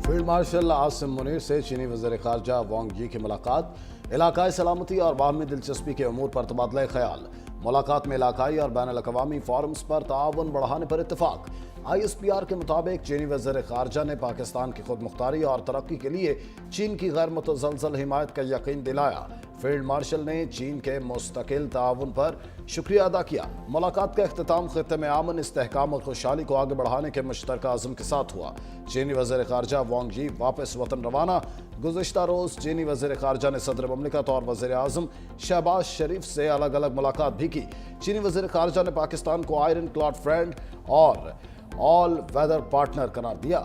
Field marshal Asim Munir से चीनी वज़ीर ख़ारजा वांग यी की मुलाकात। इलाकाई सलामती और बाहमी दिलचस्पी के अमूर पर तबादला ख्याल। मुलाकात में इलाकाई और बैन अल-अक़वामी फोरम्स पर ताउन बढ़ाने पर इत्तफाक। ISPR के मुताबिक चीनी वज़ीर ख़ारजा ने पाकिस्तान की खुद मुख्तारी और तरक्की के लिए चीन की गैर मुतज़लज़ल हिमायत का यकीन दिलाया। फील्ड मार्शल ने चीन के मुस्तकिल ताउन पर शुक्रिया अदा किया। मुलाकात का इख्तिताम खित्ते में अमन, इस्तेहकाम और खुशहाली को आगे बढ़ाने के मुश्तरका अज़्म के साथ हुआ। चीनी वज़ीर ख़ारजा वांग यी वापस वतन रवाना। गुज़िश्ता रोज़ चीनी वज़ीर ख़ारजा ने सदर ममलिकत और वज़ीर आज़म शहबाज शरीफ से अलग अलग मुलाकात भी की। चीनी वज़ीर ख़ारजा ने पाकिस्तान को आयरन क्लॉड फ्रेंड और ऑल वेदर पार्टनर करार दिया।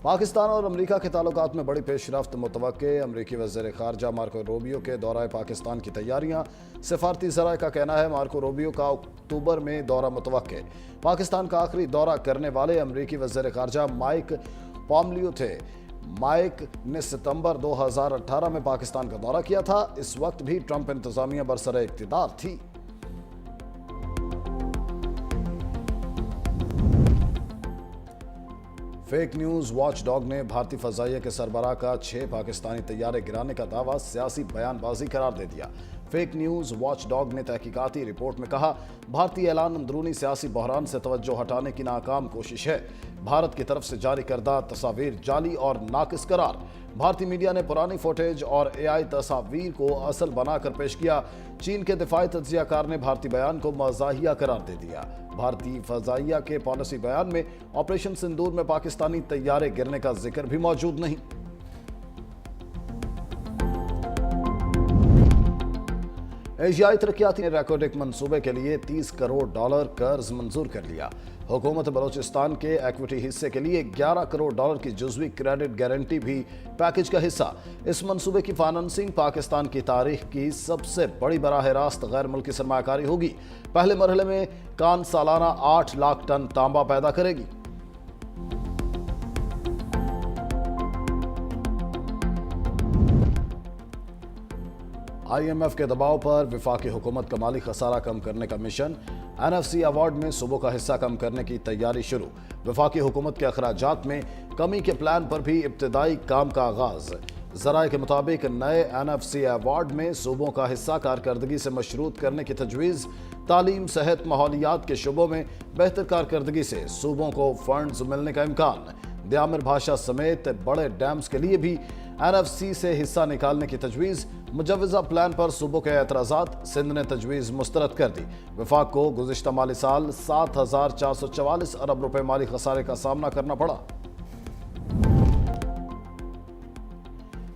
पाकिस्तान और अमेरिका के ताल्लुकात में बड़ी पेशरफ्त मुतवक्के। अमेरिकी वज़ीर ख़ारजा मार्को रूबियो के दौरा पाकिस्तान की तैयारियां। सफारती ज़राए का कहना है मार्को रूबियो का अक्टूबर में दौरा मुतवक्के। पाकिस्तान का आखिरी दौरा करने वाले अमेरिकी वज़ीर ख़ारजा माइक पॉम्लियो थे। माइक ने सितंबर 2018 में पाकिस्तान का दौरा किया था। इस वक्त भी ट्रंप इंतज़ामिया बरसरे इक़्तिदार थी। फेक न्यूज़ वॉच डॉग ने भारतीय फ़ज़ाइया के सरबराह का 6 पाकिस्तानी तैयारे गिराने का दावा सियासी बयानबाजी करार दे दिया। फेक न्यूज़ वॉच डॉग ने तहकीकाती रिपोर्ट में कहा, भारतीय ऐलान अंदरूनी सियासी बहरान से तवज्जो हटाने की नाकाम कोशिश है। भारत की तरफ से जारी करदा तस्वीर जाली और नाकिस करार। भारतीय मीडिया ने पुरानी फुटेज और AI तस्वीर को असल बनाकर पेश किया। चीन के दिफाई तज्जियाकार ने भारतीय बयान को मज़ाहिया करार दे दिया। भारतीय फ़ज़ाइया के पॉलिसी बयान में ऑपरेशन सिंदूर में पाकिस्तानी तैयारे गिरने का जिक्र भी मौजूद नहीं। एशियाई तरक्याती ने रैकोडिक मंसूबे के लिए $30 करोड़ कर्ज मंजूर कर लिया। हुकूमत बलोचिस्तान के इक्विटी हिस्से के लिए $11 करोड़ की जुज़वी क्रेडिट गारंटी भी पैकेज का हिस्सा। इस मंसूबे की फाइनेंसिंग पाकिस्तान की तारीख की सबसे बड़ी बराह रास्त गैर मुल्की सरमायाकारी होगी। पहले मरहले में कान सालाना 8 लाख टन तांबा पैदा करेगी। IMF के दबाव पर वफाकी हुकूमत का माली खसारा कम करने का मिशन। NFC अवार्ड में सूबों का हिस्सा कम करने की तैयारी शुरू। वफाकी हुकूमत के अखराजात में कमी के प्लान पर भी इब्तदाई काम का आगाज। ज़राए के मुताबिक नए NFC अवार्ड में सूबों का हिस्सा कारकर्दगी से मशरूत करने की तजवीज़। तालीम, सेहत, माहौलियात के शुबों में बेहतर कारकर्दगी से सूबों को फंड्स मिलने का इम्कान। दयामिर भाषा समेत बड़े डैम्स के लिए भी NFC से हिस्सा निकालने की तजवीज़। मुजवज़ा प्लान पर सूबों के एतराज़ात। सिंध ने तजवीज़ मुस्तरद कर दी। वफाक को गुज़िश्ता माली साल 7,444 अरब रुपए माली खसारे का सामना करना पड़ा।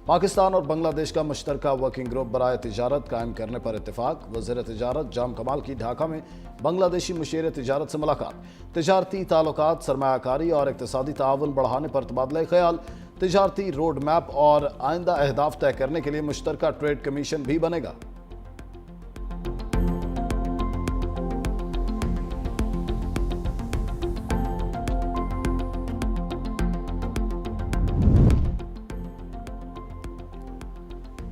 पाकिस्तान और बांग्लादेश का मुश्तरका वर्किंग ग्रुप बराए तिजारत कायम करने पर इत्तेफाक। वज़ीर तिजारत जाम कमाल की ढाका में बांग्लादेशी मुशीर तिजारत से मुलाकात। तिजारती ताल्लुकात, सरमायाकारी और इक़्तिसादी ताउन बढ़ाने पर तबादला ख्याल। तिजारती रोड मैप और आइंदा अहदाफ तय करने के लिए मुश्तरका ट्रेड कमीशन भी बनेगा।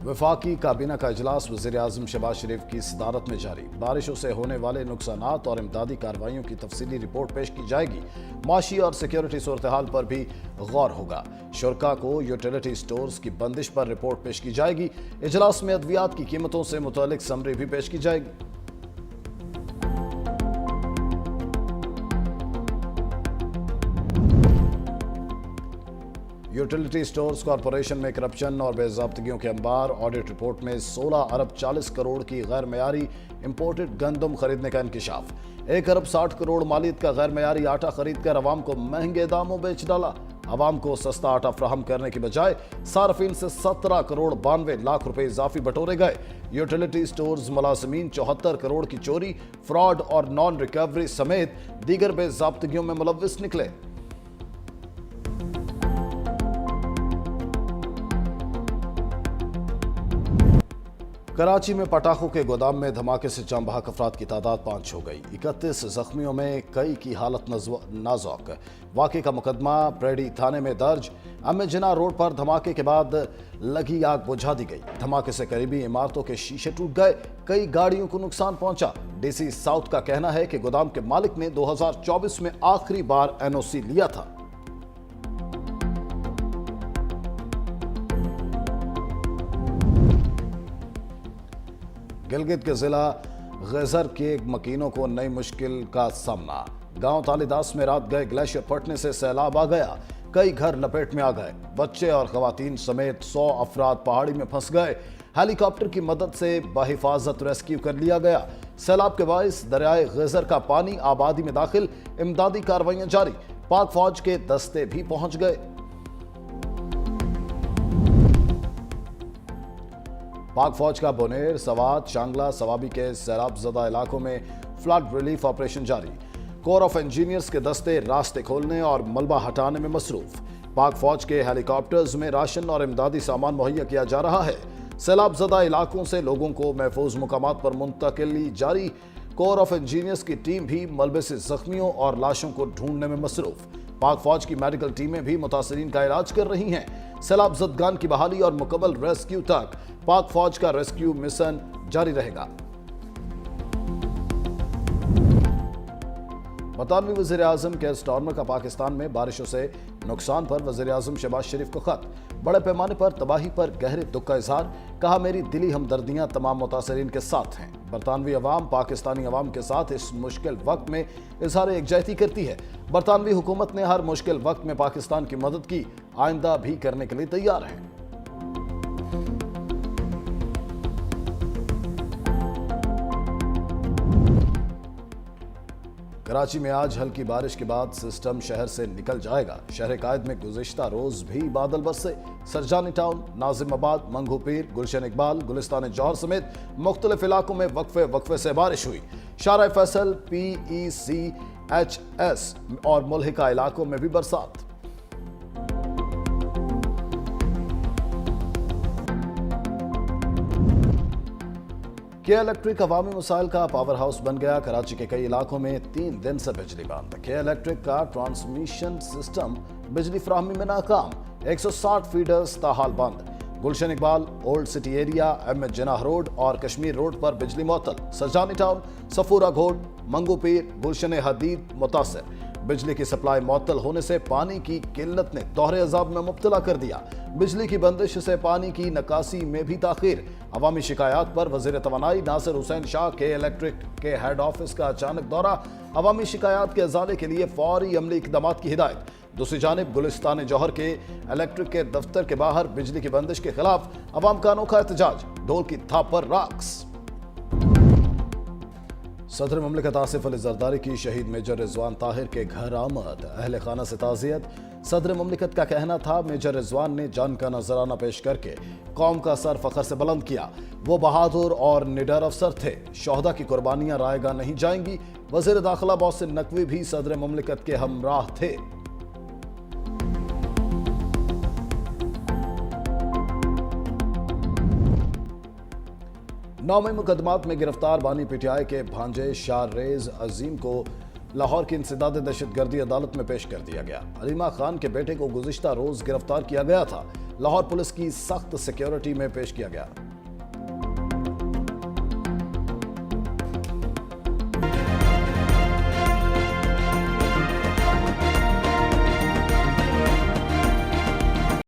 वफाकी काबीना का इजलास वज़ीर आज़म शहबाज शरीफ की सदारत में जारी। बारिशों से होने वाले नुकसानात और इमदादी कार्रवाइयों की तफसीली रिपोर्ट पेश की जाएगी। माशी और सिक्योरिटी सूरत हाल पर भी गौर होगा। शुरका को यूटिलिटी स्टोर्स की बंदिश पर रिपोर्ट पेश की जाएगी। इजलास में अद्वियात की कीमतों से मुतालिक समरी भी पेश की जाएगी। यूटिलिटी स्टोर्स कॉरपोरेशन में करप्शन और बेज़ाब्तगियों के अंबार। ऑडिट रिपोर्ट में 16 अरब 40 करोड़ की गैर मयारी इंपोर्टेड गंदम खरीदने का इंकिशाफ। 1 अरब 60 करोड़ मालियत का गैर मयारी आटा खरीद कर अवाम को महंगे दामों बेच डाला। अवाम को सस्ता आटा फ्राहम करने की बजाय सार्फिन से 17 करोड़ 92 लाख रुपए इजाफी बटोरे गए। यूटिलिटी स्टोर्स मुलाजमीन 74 करोड़ की चोरी, फ्रॉड और नॉन रिकवरी समेत दीगर बेज़ाब्तगियों में मुलव्विस निकले। कराची में पटाखों के गोदाम में धमाके से जाम बहक अफराद की तादाद 5 हो गई। 31 जख्मियों में कई की हालत नाजुक। वाक़े का मुकदमा प्रेडी थाने में दर्ज। जिना रोड पर धमाके के बाद लगी आग बुझा दी गई। धमाके से करीबी इमारतों के शीशे टूट गए, कई गाड़ियों को नुकसान पहुंचा। डीसी साउथ का कहना है कि गोदाम के मालिक ने 2024 में आखिरी बार एनओसी लिया था। गिलगित के जिला गजर के मकीनों को नई मुश्किल का सामना। गांव तालीदास में रात गए ग्लेशियर फटने से सैलाब आ गया, कई घर लपेट में आ गए। बच्चे और खवातीन समेत 100 अफराद पहाड़ी में फंस गए। हेलीकॉप्टर की मदद से बहिफाजत रेस्क्यू कर लिया गया। सैलाब के बायस दरियाए गजर का पानी आबादी में दाखिल, इमदादी कार्रवाइयां जारी। पाक फौज के दस्ते भी पहुंच गए। पाक फौज का बोनेर, सवात, शांगला, सवाबी के सैलाब ज़दा इलाकों में फ्लड रिलीफ ऑपरेशन जारी। कोर ऑफ इंजीनियर्स के दस्ते रास्ते खोलने और मलबा हटाने में मसरूफ। पाक फौज के हेलीकॉप्टर्स में राशन और इमदादी सामान मुहैया किया जा रहा है। सैलाब ज़दा इलाकों से लोगों को महफूज मुकामात पर मुंतकिली जारी। कोर ऑफ इंजीनियर्स की टीम भी मलबे से जख्मियों और लाशों को ढूंढने में मसरूफ। पाक फौज की मेडिकल टीमें भी मुतासरीन का इलाज कर रही हैं। सैलाब ज़दगान की बहाली और मुकम्मल रेस्क्यू तक पाक फौज का रेस्क्यू मिशन जारी रहेगा। बरतानवी वज़ीर आज़म केयर स्टारमर का पाकिस्तान में बारिशों से नुकसान पर वज़ीर आज़म शहबाज शरीफ को खत। बड़े पैमाने पर तबाही पर गहरे दुख का इजहार। कहा, मेरी दिली हमदर्दियां तमाम मुतासरीन के साथ हैं। बरतानवी अवाम पाकिस्तानी अवाम के साथ इस मुश्किल वक्त में इजहार यकजहती करती है। बरतानवी हुकूमत ने हर मुश्किल वक्त में पाकिस्तान की मदद की, आइंदा भी करने के लिए तैयार है। कराची में आज हल्की बारिश के बाद सिस्टम शहर से निकल जाएगा। शहर कायद में गुज़िश्ता रोज भी बादल बरसे। सरजानी टाउन, नाजिमाबाद, मंगू पीर, गुलशन इकबाल, गुलिस्तान जौहर समेत मुख्तलिफ इलाकों में वक्फे से बारिश हुई। शारा फैसल, PECHS और मुल्हिका इलाकों में भी बरसात। के इलेक्ट्रिक अवामी मसाइल का पावर हाउस बन गया। कराची के कई इलाकों में 3 दिन से बिजली बंद। के इलेक्ट्रिक का ट्रांसमिशन सिस्टम बिजली फराहमी में नाकाम। 160 फीडर्स ताहाल बंद। Gulshan Iqbal, old city area, Jinnah road और कश्मीर रोड पर बिजली मुअत्तल। सरजानी टाउन, सफूरा घोट, मंगू पीर, गुलशन हदीद मुतासर। बिजली की सप्लाई मुअत्तल होने से पानी की किल्लत ने दोहरे अजाब में मुब्तला कर दिया। बिजली की बंदिश से पानी की नकासी में भी ताखीर। अवामी शिकायत पर वजीर तवानाई नासिर हुसैन शाह के इलेक्ट्रिक के हेड ऑफिस का अचानक दौरा। अवामी शिकायत के अजाले के लिए फौरी अमली इक़दामात की हिदायत। दूसरी जानिब गुलिस्तान जौहर के इलेक्ट्रिक के दफ्तर के बाहर बिजली की बंदिश के खिलाफ अवाम का अनोखा एहतजाज। ढोल की थाप पर राक्स। सदर ममलिकत आसिफ अली जरदारी की शहीद मेजर रिजवान ताहिर के घर आमद। अहले खाना से ताज़ियत। सदर ममलिकत का कहना था, मेजर रिजवान ने जान का नजराना पेश करके कौम का सर फखर से बुलंद किया। वो बहादुर और निडर अफसर थे। शोहदा की कुर्बानियां रायगा नहीं जाएंगी। वज़ीर दाखिला मोहसिन नकवी भी सदर ममलिकत के हमराह थे। नौवें मुकदमात में गिरफ्तार बानी पीटीआई के भांजे शाररेज अजीम को लाहौर की इंसदाद दहशतगर्दी अदालत में पेश कर दिया गया। अलीमा खान के बेटे को गुज़िश्ता रोज गिरफ्तार किया गया था। लाहौर पुलिस की सख्त सिक्योरिटी में पेश किया गया।